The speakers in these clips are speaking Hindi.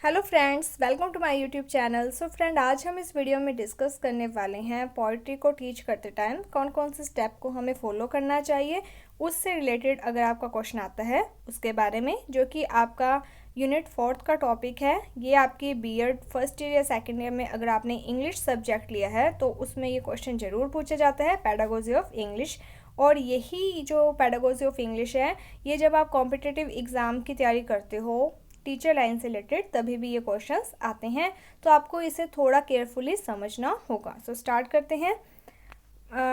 Hello friends, welcome to my YouTube channel. So friend, आज हम इस वीडियो में डिस्कस करने वाले हैं पोइट्री को टीच करते टाइम कौन कौन से स्टेप को हमें फॉलो करना चाहिए। उससे रिलेटेड अगर आपका क्वेश्चन आता है उसके बारे में, जो कि आपका यूनिट 4 का टॉपिक है। ये आपकी बीएड फर्स्ट ईयर या सेकेंड ईयर में अगर आपने इंग्लिश सब्जेक्ट लिया है तो उसमें ये क्वेश्चन ज़रूर पूछा जाता है, पेडागोजी ऑफ इंग्लिश। और यही जो पेडागोजी ऑफ इंग्लिश है, ये जब आप कॉम्पिटिटिव एग्ज़ाम की तैयारी करते हो टीचर लाइन से रिलेटेड, तभी भी ये क्वेश्चंस आते हैं, तो आपको इसे थोड़ा केयरफुली समझना होगा। सो स्टार्ट करते हैं।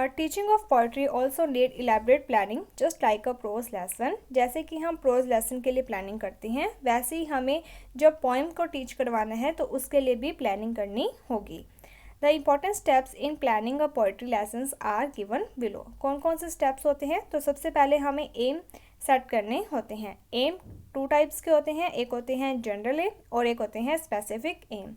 Teaching of poetry also need elaborate planning just like a prose lesson. जैसे कि हम प्रोज लेसन के लिए प्लानिंग करते हैं, वैसे ही हमें जब पोइम को टीच करवाना है तो उसके लिए भी प्लानिंग करनी होगी। The important steps in planning a poetry lessons are given below. कौन कौन से स्टेप्स होते हैं? तो सबसे पहले हमें एम सेट करने होते हैं। एम 2 टाइप्स के होते हैं, एक होते हैं जनरल एम और एक होते हैं स्पेसिफिक एम।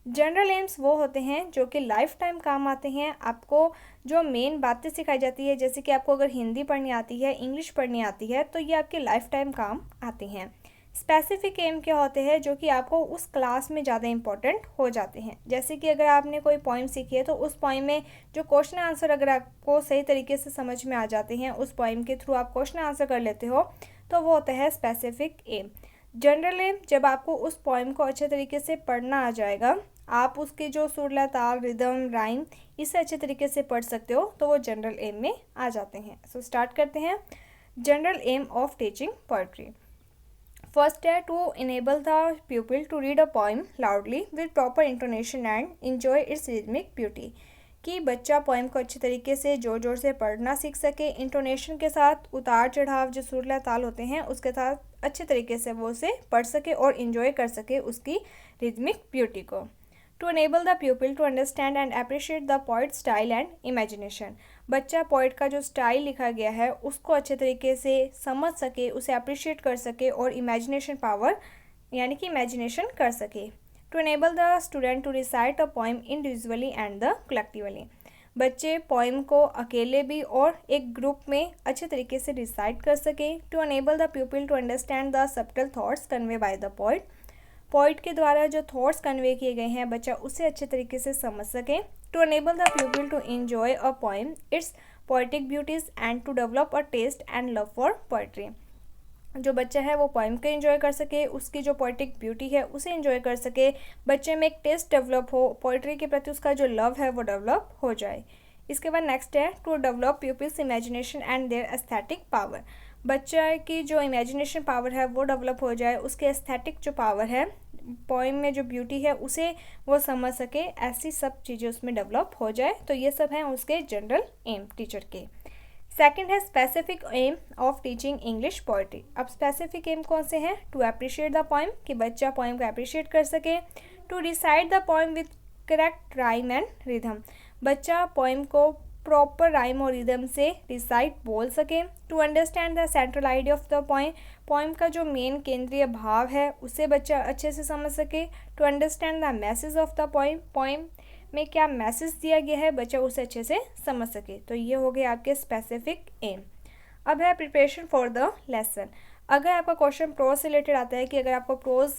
जनरल एम्स वो होते हैं जो कि लाइफ टाइम काम आते हैं। आपको जो मेन बातें सिखाई जाती है, जैसे कि आपको अगर हिंदी पढ़नी आती है, इंग्लिश पढ़नी आती है, तो ये आपके लाइफ टाइम काम आते हैं। स्पेसिफिक एम क्या होते हैं? जो कि आपको उस क्लास में ज़्यादा इंपॉर्टेंट हो जाते हैं। जैसे कि अगर आपने कोई पोइम सीखी है तो उस पोइम में जो क्वेश्चन आंसर अगर आपको सही तरीके से समझ में आ जाते हैं, उस पोइम के थ्रू आप क्वेश्चन आंसर कर लेते हो, तो वो होता है स्पेसिफिक एम। जनरल एम, जब आपको उस पोइम को अच्छे तरीके से पढ़ना आ जाएगा, आप उसके जो सुर लय ताल रिदम राइम इसे अच्छे तरीके से पढ़ सकते हो, तो वो जनरल एम में आ जाते हैं। सो स्टार्ट करते हैं। General aim of teaching poetry. First है to enable the pupil to read a poem loudly with proper intonation and enjoy its rhythmic beauty. कि बच्चा पोइम को अच्छे तरीके से जोर जोर से पढ़ना सीख सके, इंटोनेशन के साथ, उतार चढ़ाव जो सुर लय ताल होते हैं उसके साथ अच्छे तरीके से वो उसे पढ़ सके और इन्जॉय कर सके उसकी रिदमिक ब्यूटी को। To enable the pupil to understand and appreciate the poet style and imagination. बच्चा पोइट का जो स्टाइल लिखा गया है उसको अच्छे तरीके से समझ सके, उसे अप्रिशिएट कर सके और इमेजिनेशन पावर यानी कि इमेजिनेशन कर सके। To enable the student to recite a poem individually and the collectively. बच्चे पोइम को अकेले भी और एक ग्रुप में अच्छे तरीके से रिसाइट कर सके। To enable the pupil to understand the subtle thoughts convey by the poet. Poet के द्वारा जो थॉट्स कन्वे किए गए हैं, बच्चा उसे अच्छे तरीके से समझ सके। To enable the pupil to enjoy a poem its poetic beauties and to develop a taste and love for poetry. जो बच्चा है वो पोइम को एंजॉय कर सके, उसकी जो पोइटिक ब्यूटी है उसे एंजॉय कर सके, बच्चे में एक टेस्ट डेवलप हो, पोइट्री के प्रति उसका जो लव है वो डेवलप हो जाए। इसके बाद नेक्स्ट है to develop pupils imagination and their aesthetic power. बच्चा की जो इमेजिनेशन पावर है वो डेवलप हो जाए, उसके एस्थेटिक जो पावर है, पोइम में जो ब्यूटी है उसे वो समझ सके, ऐसी सब चीज़ें उसमें डेवलप हो जाए। तो ये सब हैं उसके जनरल एम टीचर के। सेकंड है specific aim of teaching English poetry. अब स्पेसिफिक एम कौन से हैं? टू अप्रिशिएट द पोइम, कि बच्चा पोइम को अप्रिशिएट कर सके। To recite the poem with correct rhyme and rhythm. बच्चा पोइम को प्रॉपर राइम और रिदम से रिसाइट बोल सके। To understand the central idea of the poem. Poem का जो मेन केंद्रीय भाव है उसे बच्चा अच्छे से समझ सके। To understand the message of the poem. Poem में क्या मैसेज दिया गया है, बच्चा उसे अच्छे से समझ सके। तो ये हो गए आपके स्पेसिफिक एम। अब है प्रिपरेशन फॉर द लेसन। अगर आपका क्वेश्चन प्रोज से रिलेटेड आता है कि अगर आपको प्रोज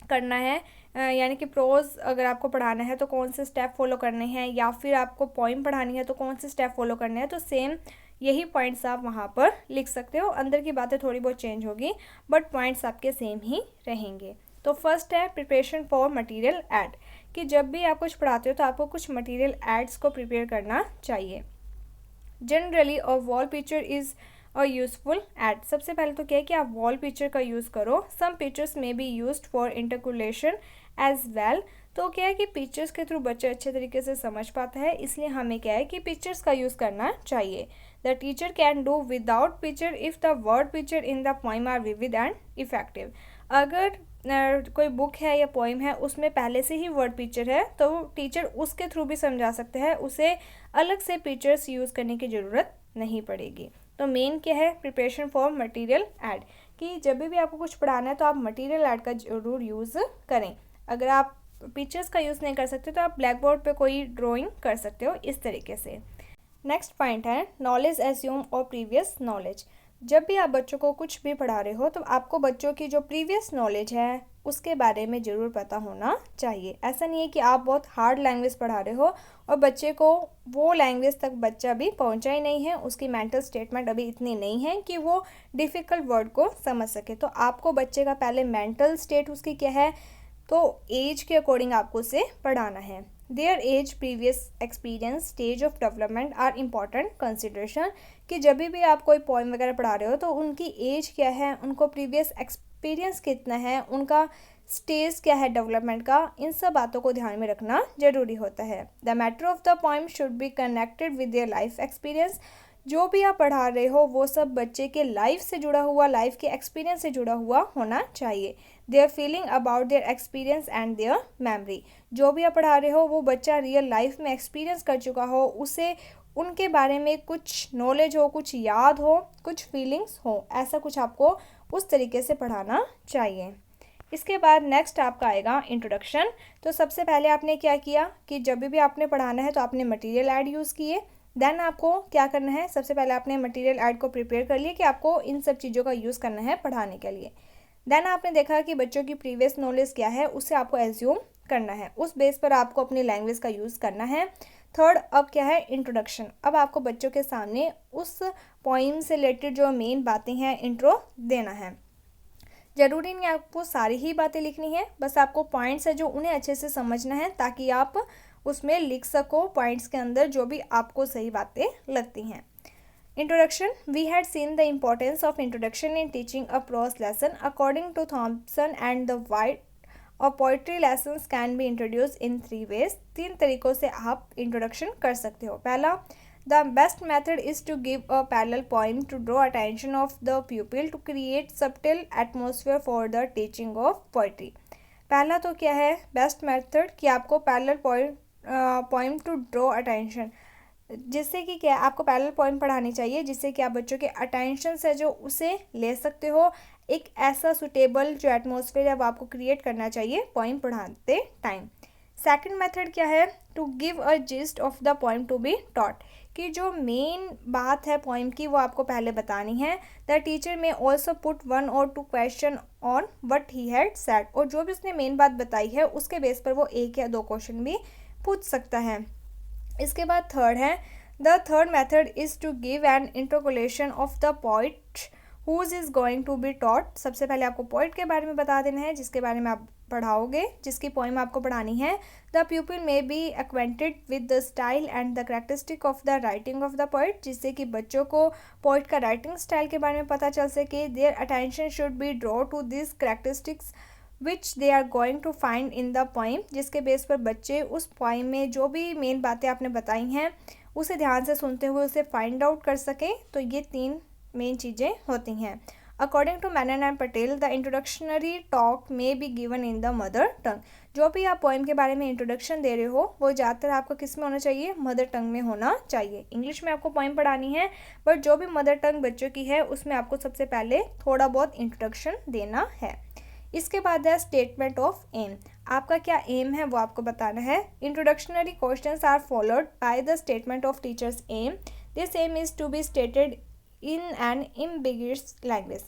करना है, यानी कि प्रोज अगर आपको पढ़ाना है तो कौन से स्टेप फॉलो करने हैं, या फिर आपको पोइम पढ़ानी है तो कौन से स्टेप फॉलो करने हैं, तो सेम यही पॉइंट्स आप वहाँ पर लिख सकते हो। अंदर की बातें थोड़ी बहुत चेंज होगी बट पॉइंट्स आपके सेम ही रहेंगे। तो फर्स्ट है प्रिपरेशन फॉर मटेरियल ऐड, कि जब भी आप कुछ पढ़ाते हो तो आपको कुछ मटेरियल एड्स को प्रिपेयर करना चाहिए। Generally a wall picture is a useful aid. सबसे पहले तो क्या है कि आप वॉल पिक्चर का यूज़ करो। सम पिक्चर्स में be used for intercalation as well. तो क्या है कि पिक्चर्स के थ्रू बच्चा अच्छे तरीके से समझ पाता है, इसलिए हमें क्या है कि पिक्चर्स का यूज़ करना चाहिए। The teacher can do without picture if the word picture in the poem are vivid and effective. अगर कोई बुक है या पोइम है उसमें पहले से ही वर्ड पिक्चर है तो टीचर उसके थ्रू भी समझा सकते हैं, उसे अलग से पिक्चर्स यूज़ करने की ज़रूरत नहीं पड़ेगी। तो मेन क्या है? प्रिपरेशन फॉर मटेरियल ऐड, कि जब भी आपको कुछ पढ़ाना है तो आप मटेरियल ऐड का ज़रूर यूज़ करें। अगर आप पिक्चर्स का यूज़ नहीं कर सकते तो आप ब्लैक बोर्ड पर कोई ड्राइंग कर सकते हो इस तरीके से। नेक्स्ट पॉइंट है नॉलेज एज्यूम और प्रीवियस नॉलेज। जब भी आप बच्चों को कुछ भी पढ़ा रहे हो तो आपको बच्चों की जो प्रीवियस नॉलेज है, उसके बारे में ज़रूर पता होना चाहिए। ऐसा नहीं है कि आप बहुत हार्ड लैंग्वेज पढ़ा रहे हो और बच्चे को वो लैंग्वेज तक बच्चा अभी पहुंचा ही नहीं है, उसकी मेंटल स्टेटमेंट अभी इतनी नहीं है कि वो डिफ़िकल्ट वर्ड को समझ सके। तो आपको बच्चे का पहले मेंटल स्टेट उसकी क्या है, तो एज के अकॉर्डिंग आपको उसे पढ़ाना है। Their age, previous experience, stage of development are important consideration, कि जब भी आप कोई पोएम वगैरह पढ़ा रहे हो तो उनकी एज क्या है, उनको प्रीवियस एक्सपीरियंस कितना है, उनका स्टेज क्या है डेवलपमेंट का, इन सब बातों को ध्यान में रखना जरूरी होता है। The matter of the poem should be connected with their life experience, जो भी आप पढ़ा रहे हो वो सब बच्चे के लाइफ से जुड़ा हुआ, लाइफ के एक्सपीरियंस से जुड़ा हुआ होना चाहिए। Their feeling about their experience and their memory, जो भी आप पढ़ा रहे हो वो बच्चा रियल लाइफ में एक्सपीरियंस कर चुका हो, उसे उनके बारे में कुछ नॉलेज हो, कुछ याद हो, कुछ फीलिंग्स हो, ऐसा कुछ आपको उस तरीके से पढ़ाना चाहिए। इसके बाद नेक्स्ट आपका आएगा इंट्रोडक्शन। तो सबसे पहले आपने क्या किया कि जब भी आपने पढ़ाना है तो आपने मटेरियल ऐड यूज़ किए। देन आपको क्या करना है, सबसे पहले आपने मटेरियल ऐड को प्रिपेयर कर लिया कि आपको इन सब चीज़ों का यूज़ करना है पढ़ाने के लिए। देन आपने देखा कि बच्चों की प्रीवियस नॉलेज क्या है, उससे आपको एज्यूम करना है, उस बेस पर आपको अपनी लैंग्वेज का यूज़ करना है। थर्ड अब क्या है, इंट्रोडक्शन। अब आपको बच्चों के सामने उस पोइम से रिलेटेड जो मेन बातें हैं इंट्रो देना है। ज़रूरी नहीं आपको सारी ही बातें लिखनी है, बस आपको पॉइंट्स है जो उन्हें अच्छे से समझना है ताकि आप उसमें लिख सको पॉइंट्स के अंदर जो भी आपको सही बातें लगती हैं। Introduction, we had seen the importance of introduction in teaching a prose lesson according to Thomson and the White और poetry lessons can be introduce in 3 ways. 3 तरीक़ों से आप इंट्रोडक्शन कर सकते हो। पहला, the best method is to give a parallel poem to draw attention of the pupil to create subtle atmosphere for the teaching of poetry। पहला तो क्या है बेस्ट मेथड कि आपको parallel poem to draw attention, जिससे कि क्या आपको पैरेलल पोइम पढ़ानी चाहिए जिससे कि आप बच्चों के अटेंशन से जो उसे ले सकते हो। एक ऐसा सुटेबल जो एटमॉस्फेयर है वो आपको क्रिएट करना चाहिए पोइम पढ़ाते टाइम। सेकंड मेथड क्या है, to give a gist of the poem to be taught, कि जो मेन बात है पोइम की वो आपको पहले बतानी है। The teacher may also put 1 or 2 question on what he had said, और जो भी उसने मेन बात बताई है उसके बेस पर वो 1 या 2 क्वेश्चन भी पूछ सकता है। इसके बाद थर्ड है, the third method is to give an introduction of the poet whose is going to be taught. सबसे पहले आपको पोइट के बारे में बता देना है जिसके बारे में आप पढ़ाओगे, जिसकी पोइम आपको पढ़ानी है। The प्यूपिल may be acquainted with the style and the characteristic of the writing of the poet, जिससे कि बच्चों को पोइट का राइटिंग स्टाइल के बारे में पता चल सके। Their attention should be draw to this characteristics which they are going to find in the poem, जिसके बेस पर बच्चे उस पोइम में जो भी मेन बातें आपने बताई हैं उसे ध्यान से सुनते हुए उसे फाइंड आउट कर सकें। तो ये 3 मेन चीज़ें होती हैं। According to Menon and Patel, the introductory talk may be given in the mother tongue. जो भी आप पोइम के बारे में इंट्रोडक्शन दे रहे हो वो ज़्यादातर आपको किस में होना चाहिए, मदर टंग में होना चाहिए। इंग्लिश में आपको पोइम पढ़ानी है बट जो भी मदर टंग बच्चों की है उसमें आपको सबसे पहले थोड़ा बहुत इंट्रोडक्शन देना है। इसके बाद है स्टेटमेंट ऑफ एम। आपका क्या एम है वो आपको बताना है। Introductory questions are followed by the statement of teachers aim. This aim is to be stated in an ambiguous language.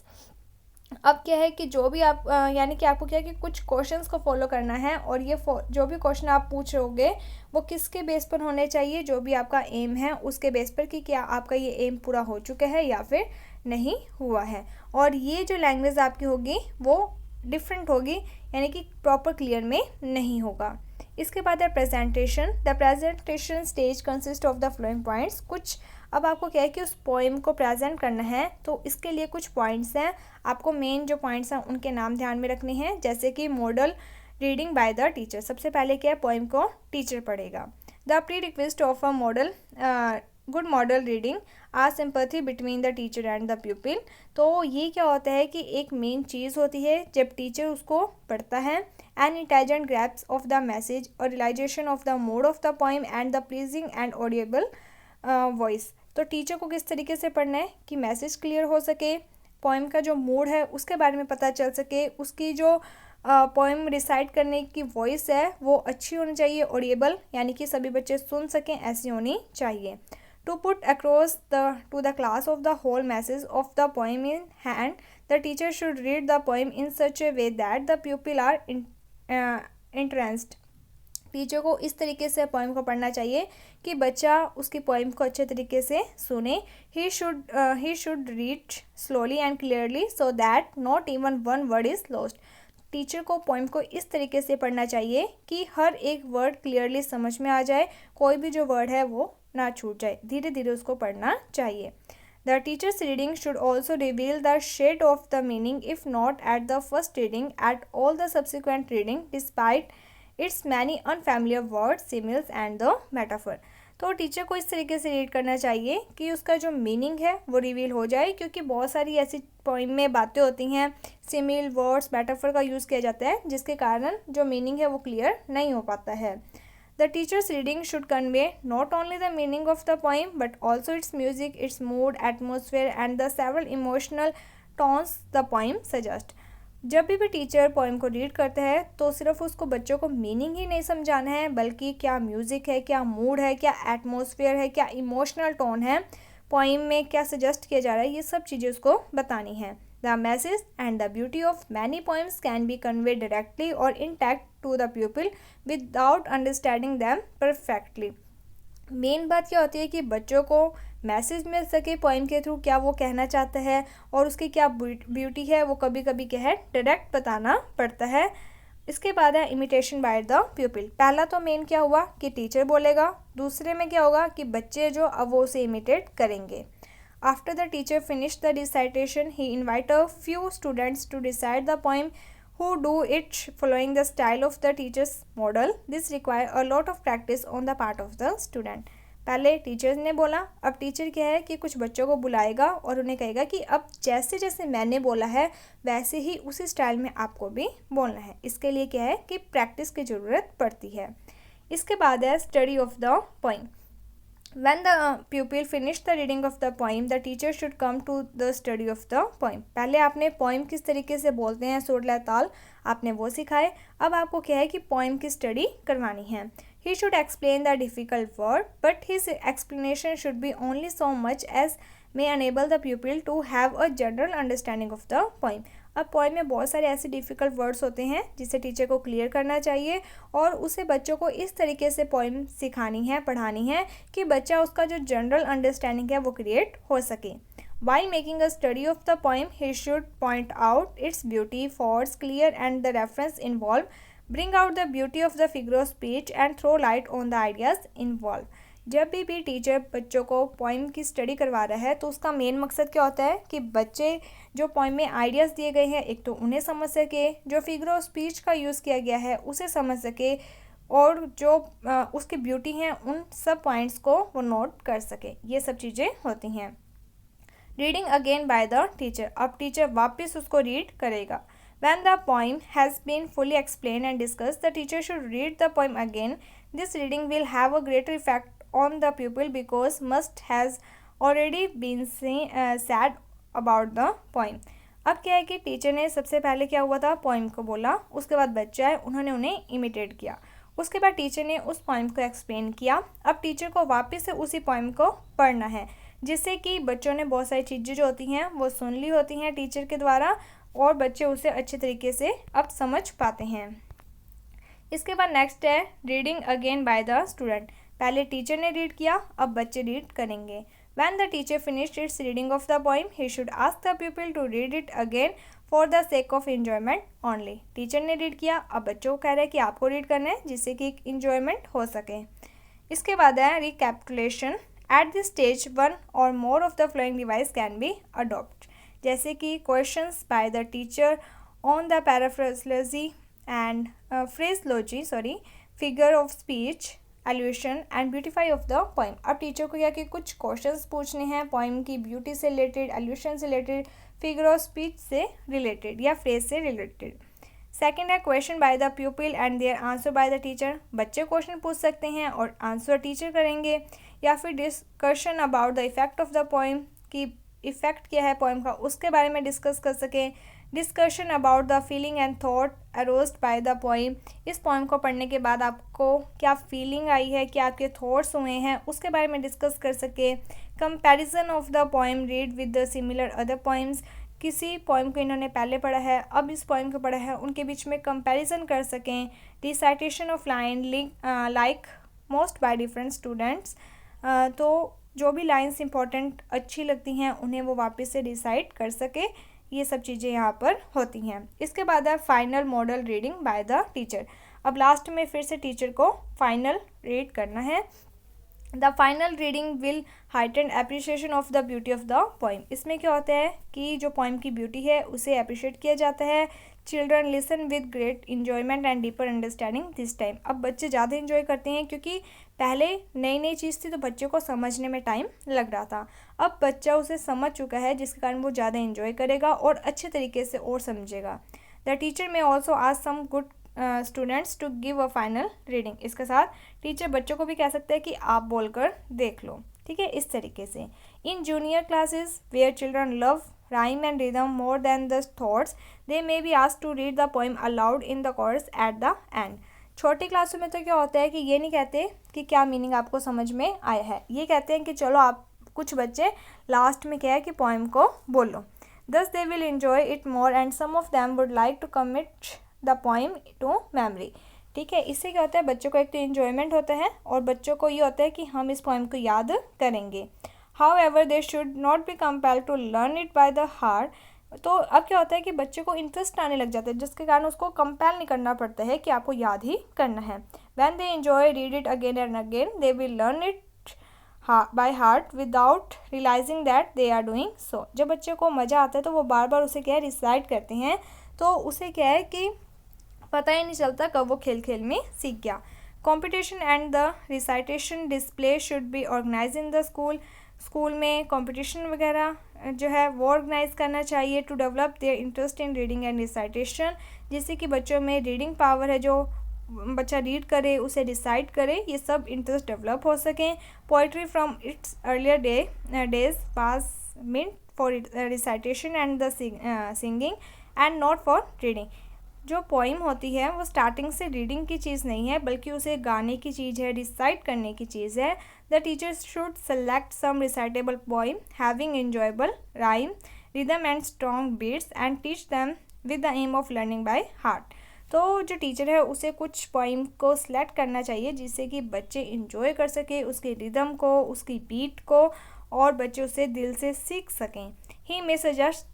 अब क्या है कि जो भी आप यानी कि आपको क्या है कि कुछ क्वेश्चंस को फॉलो करना है और ये जो भी क्वेश्चन आप पूछोगे वो किसके बेस पर होने चाहिए, जो भी आपका एम है उसके बेस पर कि क्या आपका ये एम पूरा हो चुका है या फिर नहीं हुआ है। और ये जो लैंग्वेज आपकी होगी वो डिफरेंट होगी, यानी कि प्रॉपर क्लियर में नहीं होगा। इसके बाद है presentation. The presentation stage consist of the flowing points. कुछ अब आपको क्या है कि उस पोएम को प्रेजेंट करना है तो इसके लिए कुछ पॉइंट्स हैं, आपको मेन जो पॉइंट्स हैं उनके नाम ध्यान में रखने हैं। जैसे कि model reading by the teacher, सबसे पहले क्या है पोएम को टीचर पढ़ेगा। The pre request of a model good model reading are sympathy between the teacher and the pupil. तो ये क्या होता है कि एक मेन चीज़ होती है जब टीचर उसको पढ़ता है। An intelligent grasps of the message और realisation of the mode of the poem and the pleasing and audible voice. तो टीचर को किस तरीके से पढ़ना है कि मैसेज क्लियर हो सके, पोएम का जो मूड है उसके बारे में पता चल सके, उसकी जो पोएम रिसाइट करने की वॉइस है वो अच्छी होनी चाहिए, ऑडिएबल यानी कि सभी बच्चे सुन सकें ऐसी होनी चाहिए। To put across to the class of the whole message of the poem in hand the teacher should read the poem in such a way that the people are interested. Teacher को इस तरीके से पोइम को पढ़ना चाहिए कि बच्चा उसकी पोइम को अच्छे तरीके से सुने। He should read slowly and clearly so that not even one word is lost. Teacher को पोइम को इस तरीके से पढ़ना चाहिए कि हर एक वर्ड क्लियरली समझ में आ जाए, कोई भी जो वर्ड है वो ना छूट जाए, धीरे धीरे उसको पढ़ना चाहिए। The teachers reading should also reveal the shade of the meaning if not at the first reading at all the subsequent reading despite its many unfamiliar word similes and the metaphor. तो टीचर को इस तरीके से रीड करना चाहिए कि उसका जो मीनिंग है वो रिवील हो जाए, क्योंकि बहुत सारी ऐसी पोइम में बातें होती हैं, सिमिल वर्ड्स मेटाफर का यूज़ किया जाता है, जिसके कारण जो मीनिंग है वो क्लियर नहीं हो पाता है। The teachers reading should convey not only the meaning of the poem but also its music, its mood, atmosphere and the several emotional tones the poem suggest. जब भी टीचर पोइम को रीड करता है तो सिर्फ उसको बच्चों को मीनिंग ही नहीं समझाना है, बल्कि क्या म्यूज़िक है, क्या मूड है, क्या एटमॉस्फेयर है, क्या इमोशनल टोन है, पोइम में क्या सजेस्ट किया जा रहा है, ये सब चीज़ें उसको बतानी है। The message and the beauty of many poems can be convey directly और intact to the people without understanding them perfectly. Main बात क्या होती है कि बच्चों को मैसेज मिल सके पोइम के थ्रू, क्या वो कहना चाहता है और उसकी क्या ब्यूटी है, वो कभी कभी क्या है डायरेक्ट बताना पड़ता है। इसके बाद है इमिटेशन बाय द प्यूपिल। पहला तो मेन क्या हुआ कि टीचर बोलेगा, दूसरे में क्या होगा कि बच्चे जो अब वो उसे इमिटेट करेंगे। After the teacher finish the recitation he invite a few students to recite the poem who do it following the style of the teacher's model. This require a lot of practice on the part of the student. पहले टीचर ने बोला, अब टीचर क्या है कि कुछ बच्चों को बुलाएगा और उन्हें कहेगा कि अब जैसे जैसे मैंने बोला है वैसे ही उसी स्टाइल में आपको भी बोलना है। इसके लिए क्या है कि प्रैक्टिस की ज़रूरत पड़ती है। इसके बाद है study of the poem. When the pupil finish the reading of the poem, the teacher should come to the study of the poem. पहले आपने poem किस तरीके से बोलते हैं सुर लय ताल, आपने वो सिखाए। अब आपको क्या है कि poem की स्टडी करवानी है। He should explain the difficult word, but his explanation should be only so much as may enable the pupil to have a general understanding of the poem. अब पोइम में बहुत सारे ऐसे डिफ़िकल्ट वर्ड्स होते हैं जिसे टीचर को क्लियर करना चाहिए और उसे बच्चों को इस तरीके से पोइम सिखानी है, पढ़ानी है कि बच्चा उसका जो जनरल अंडरस्टैंडिंग है वो क्रिएट हो सके। While making a study of the poem, he should point out its beauty, faults, clear and the reference involved, bring out the beauty of the figure of speech and throw light on the ideas involved. जब भी टीचर बच्चों को पोइम की स्टडी करवा रहा है तो उसका मेन मकसद क्या होता है कि बच्चे जो पोइम में आइडियाज़ दिए गए हैं एक तो उन्हें समझ सके, जो फिगर ऑफ स्पीच का यूज़ किया गया है उसे समझ सके और जो उसकी ब्यूटी हैं उन सब पॉइंट्स को वो नोट कर सके। ये सब चीज़ें होती हैं। Reading again bye the teacher. अब टीचर वापस उसको रीड करेगा। When the poem has been fully explained and discussed, the teacher should read the poem again. This reading will have a greater effect on the pupil because much has already been said about the poem. अब क्या है कि टीचर ने सबसे पहले क्या हुआ था, पोइम को बोला, उसके बाद बच्चा है उन्होंने उन्हें इमिटेट किया, उसके बाद टीचर ने उस पोइम को एक्सप्लेन किया। अब टीचर को वापस से उसी पोइम को पढ़ना है, जिससे कि बच्चों ने बहुत सारी चीज़ें जो होती हैं वो सुन ली होती हैं टीचर के द्वारा और बच्चे उसे अच्छे तरीके से अब समझ पाते हैं। इसके बाद नेक्स्ट है reading again by the student. पहले टीचर ने रीड किया, अब बच्चे रीड करेंगे। When the teacher finished its reading of the poem, he should ask the pupil to read it again for the sake of enjoyment only. Teacher ने रीड किया, अब बच्चों को कह रहे हैं कि आपको रीड करना है जिससे कि एक इंजॉयमेंट हो सके। इसके बाद है recapitulation. At this stage, one or more of the following device can be adopted. जैसे कि questions by the teacher on the paraphraseology and phraseology, figure of speech, allusion and beautify of the poem. अब टीचर को क्या कि कुछ क्वेश्चंस पूछने हैं पोइम की ब्यूटी से रिलेटेड, एल्यूशन से रिलेटेड, फिगर ऑफ स्पीच से रिलेटेड या फ्रेज से रिलेटेड। सेकंड है question by the pupil and their answer by the teacher. बच्चे क्वेश्चन पूछ सकते हैं और आंसर टीचर करेंगे। या फिर discussion about the effect of the poem, की इफेक्ट क्या है पोइम का उसके बारे में डिस्कस कर सकें। Discussion about the feeling and thought aroused by the poem. इस पोइम को पढ़ने के बाद आपको क्या फीलिंग आई है, क्या आपके थॉट्स हुए हैं, उसके बारे में डिस्कस कर सके। Comparison of the poem read with the similar other poems, किसी पोइम को इन्होंने पहले पढ़ा है, अब इस पोइम को पढ़ा है, उनके बीच में कंपैरिजन कर सकें। Recitation of line like most by different students, तो जो भी लाइंस इंपॉर्टेंट अच्छी लगती हैं उन्हें वो वापस से रिसाइट कर सके। ये सब चीज़ें यहाँ पर होती हैं। इसके बाद है final model reading by the teacher. अब लास्ट में फिर से टीचर को फाइनल रीड करना है। The final reading will heighten appreciation of the beauty of the poem. इसमें क्या होता है कि जो पोइम की ब्यूटी है उसे अप्रिशिएट किया जाता है। Children listen with great enjoyment and deeper understanding this time. अब बच्चे ज़्यादा इन्जॉय करते हैं क्योंकि पहले नई नई चीज़ थी तो बच्चे को समझने में टाइम लग रहा था। अब बच्चा उसे समझ चुका है जिसके कारण वो ज़्यादा इन्जॉय करेगा और अच्छे तरीके से और समझेगा। The teacher may also ask some good students to give a final reading. इसके साथ टीचर बच्चों को भी कह सकते हैं कि आप बोलकर देख लो, ठीक है, इस तरीके से। In junior classes where children love rhyme and rhythm more than the thoughts they may be asked to read the poem aloud in the course at the end. छोटी क्लासों में तो क्या होता है कि ये नहीं कहते कि क्या मीनिंग आपको समझ में आया है, ये कहते हैं कि चलो आप कुछ बच्चे लास्ट में क्या है कि पोइम को बोलो। Thus they will enjoy it more and some of them would like to commit the poem to memory. ठीक है, इससे क्या होता है बच्चों को एक तो इन्जॉयमेंट होता है और बच्चों को ये होता है कि हम इस पोइम को याद करेंगे। However they should not be compelled to learn it by the heart. तो अब क्या होता है कि बच्चे को इंटरेस्ट आने लग जाता है जिसके कारण उसको कंपेल नहीं करना पड़ता है कि आपको याद ही करना है। When they enjoy read it again and again they will learn it by heart without realising that they are doing so. जब बच्चे को मज़ा आता है तो वो बार बार उसे क्या है रिसाइट करते हैं, तो उसे क्या है कि पता ही नहीं चलता कब वो खेल खेल में सीख गया। Competition and the recitation display should be organise in the school. School में कंपटीशन वगैरह जो है वो ऑर्गेनाइज करना चाहिए to develop their interest in reading and recitation, जिससे कि बच्चों में रीडिंग पावर है, जो बच्चा रीड करे उसे रिसाइट करे, ये सब इंटरेस्ट डेवलप हो सकें। Poetry from its earlier days was meant for recitation and the singing and not for reading. जो पोइम होती है वो स्टार्टिंग से रीडिंग की चीज़ नहीं है बल्कि उसे गाने की चीज़ है, रिसाइट करने की चीज़ है। The teachers should select some recitable poem having enjoyable rhyme rhythm and strong beats and teach them with the aim of learning by heart. तो जो टीचर है उसे कुछ पोइम को सिलेक्ट करना चाहिए जिससे कि बच्चे इंजॉय कर सके उसके रिदम को, उसकी बीट को, और बच्चे उसे दिल से सीख सकें। He may suggest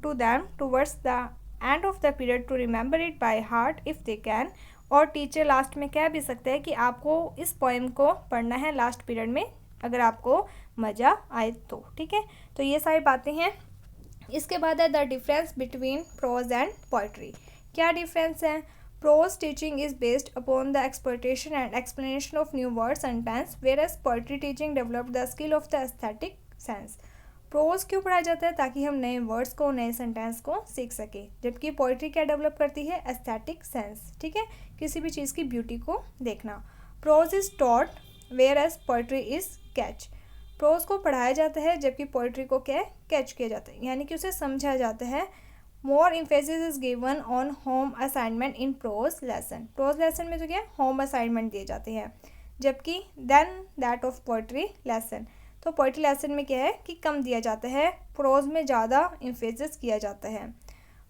to them towards the end of the period to remember it by heart if they can. और टीचर लास्ट में कह भी सकते हैं कि आपको इस पोइम को पढ़ना है लास्ट पीरियड में अगर आपको मज़ा आए तो, ठीक है। तो ये सारी बातें हैं। इसके बाद है the difference between prose and poetry. क्या डिफरेंस है? Prose teaching is based upon the exploitation and explanation of new words and tense, whereas poetry teaching develop the skill of the aesthetic sense. Prose क्यों पढ़ाया जाता है? ताकि हम नए वर्ड्स को, नए सेंटेंस को सीख सके, जबकि पोइट्री क्या डेवलप करती है? एस्थेटिक सेंस, ठीक है, किसी भी चीज़ की ब्यूटी को देखना। Prose is taught whereas poetry is caught. Prose को पढ़ाया जाता है जबकि पोइट्री को क्या कैच किया जाता है, यानी कि उसे समझा जाता है। More emphasis is given on home assignment in prose lesson. Prose lesson में तो क्या होम असाइनमेंट दिए जाते हैं, जबकि than that of poetry lesson. तो पोइट्री लेसन में क्या है कि कम दिया जाता है, प्रोज में ज़्यादा इम्फेसिस किया जाता है।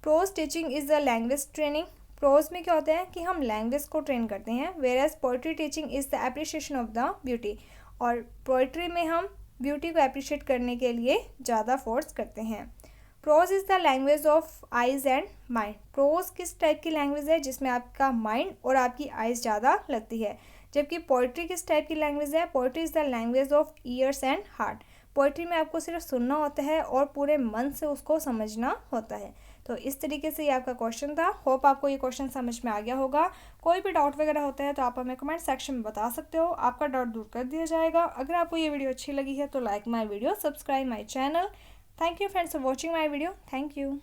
Prose teaching is the language training. Prose में क्या होता है कि हम लैंग्वेज को ट्रेन करते हैं, whereas poetry teaching is the appreciation of the beauty. और पोइट्री में हम ब्यूटी को अप्रिशिएट करने के लिए ज़्यादा फोर्स करते हैं। Prose is the language of eyes and mind. Prose किस टाइप की लैंग्वेज है? जिसमें आपका माइंड और आपकी आइज़ ज़्यादा लगती है, जबकि पोइट्री किस टाइप की लैंग्वेज है? Poetry is the language of years and heart. Poetry में आपको सिर्फ सुनना होता है और पूरे मन से उसको समझना होता है। तो इस तरीके से ये आपका क्वेश्चन था। होप आपको ये क्वेश्चन समझ में आ गया होगा। कोई भी डाउट वगैरह होता है तो आप हमें कमेंट सेक्शन में बता सकते हो, आपका डाउट दूर कर दिया जाएगा। अगर आपको ये वीडियो अच्छी लगी है तो like my video, subscribe my channel. Thank you friends for watching my video. Thank you.